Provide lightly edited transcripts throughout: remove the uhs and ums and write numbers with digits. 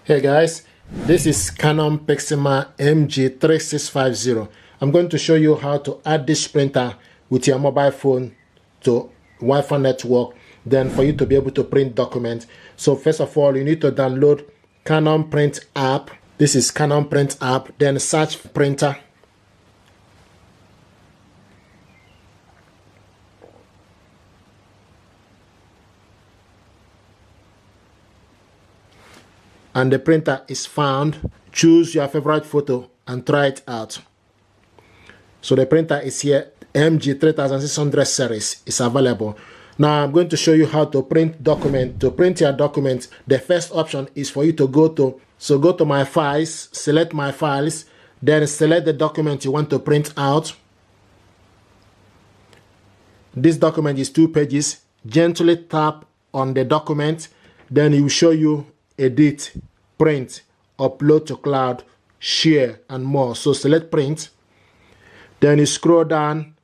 Hey guys, this is Canon PIXMA MG3650. I'm going to show you how to add this printer with your mobile phone to Wi-Fi network, then for you to be able to print documents. So first of all, you need to download Canon PRINT app. This is Canon PRINT app, then search printer. And the printer is found. Choose your favorite photo and try it out. So the printer is here. MG3600 series is available. Now I'm going to show you how to print document. To print your document, the first option is for you to go to my files, select my files, then select the document you want to print out. This document is 2 pages. Gently tap on the document, then it will show you edit, print, upload to cloud, share, and more. So select print, then you scroll down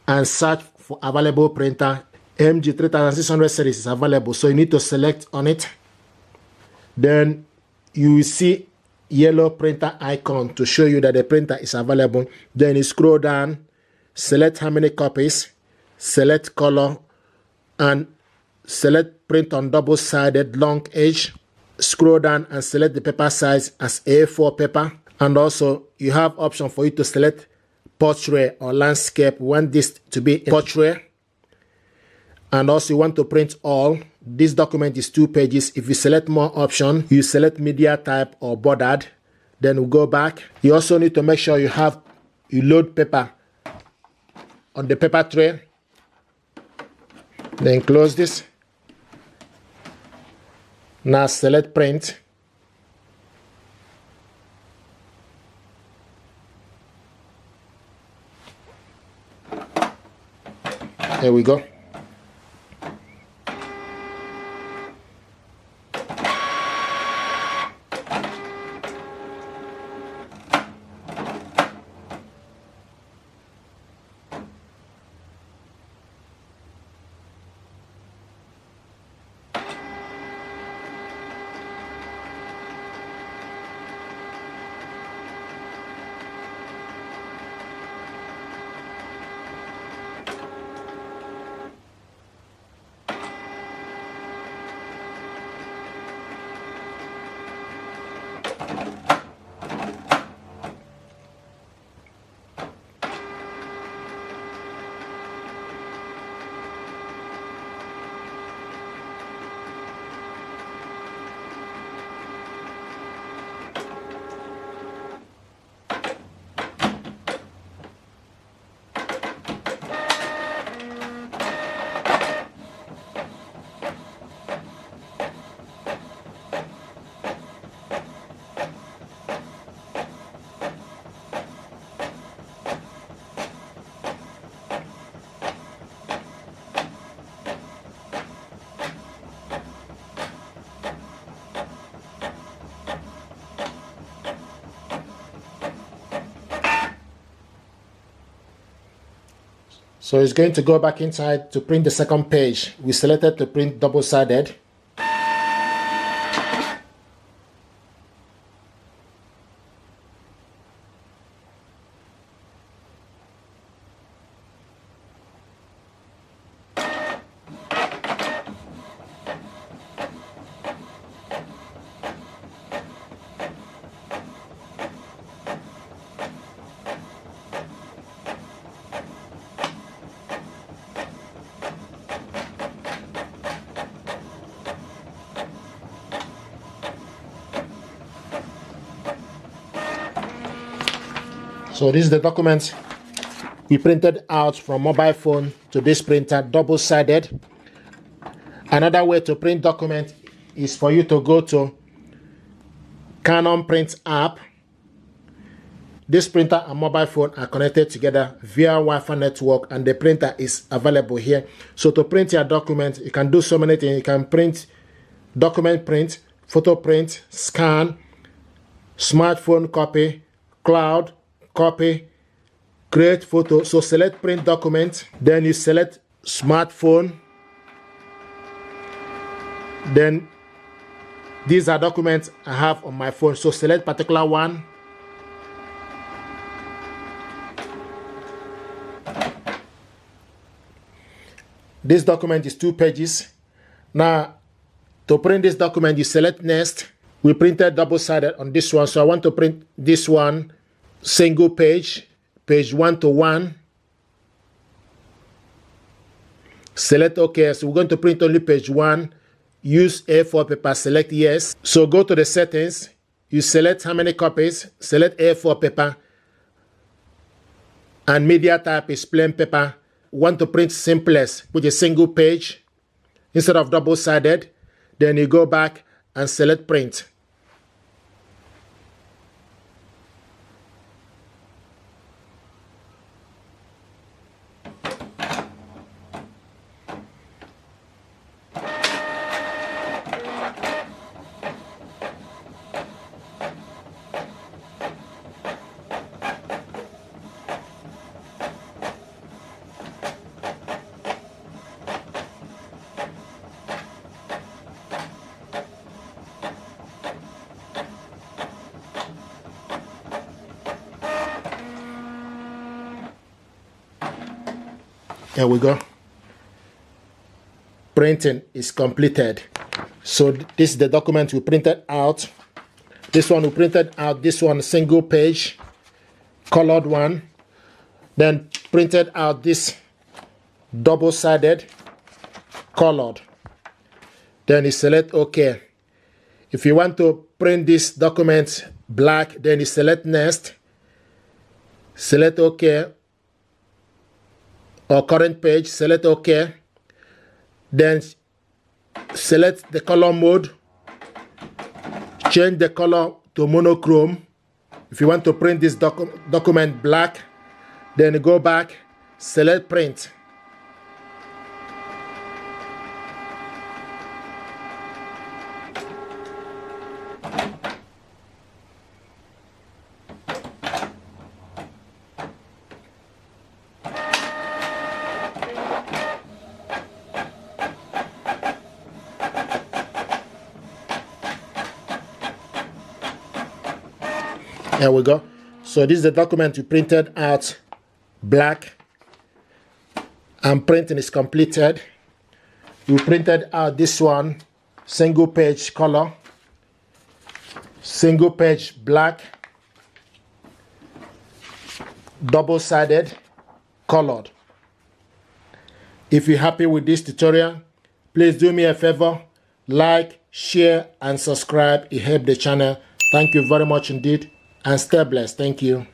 and search for available printer. MG3600 series is available, so you need to select on it. Then you will see yellow printer icon to show you that the printer is available. Then you scroll down, select how many copies, select color, and select print on double-sided long edge. Scroll down and select the paper size as A4 paper. And also you have option for you to select portrait or landscape. We want this to be portrait. And also you want to print all. This document is 2 pages. If you select more option, you select media type or bordered. Then we go back. You also need to make sure you load paper on the paper tray. Then close this. Now select print. There we go. So it's going to go back inside to print the second page. We selected to print double-sided. So this is the document we printed out from mobile phone to this printer, double-sided. Another way to print document is for you to go to Canon PRINT app. This printer and mobile phone are connected together via Wi-Fi network, and the printer is available here. So to print your document, you can do so many things. You can print document print, photo print, scan, smartphone copy, cloud copy, create photo. So select print document, then you select smartphone, then These are documents I have on my phone. So select particular one. This document is 2 pages. Now, to print this document, you select next. We printed double-sided on this one. So I want to print this one single page, page 1:1. Select OK. So we're going to print only page 1. Use A4 paper, select yes. So go to the settings. You select how many copies. Select A4 paper. And media type is plain paper. Want to print simplest, which is single page instead of double-sided. Then you go back and select print. Here we go. Printing is completed. So this is the document we printed out. This one we printed out. This one single page, colored one. Then printed out this double-sided, colored. Then you select OK. If you want to print this document black, then you select next. Select OK. Or current page, select OK. Then select the color mode. Change the color to monochrome. If you want to print this document black, then go back, select print. There we go. So this is the document you printed out black, and printing is completed. We printed out this one single page color, single page black, double-sided, colored. If you're happy with this tutorial, please do me a favor, like, share, and subscribe. It helps the channel. Thank you very much indeed. And stay blessed. Thank you.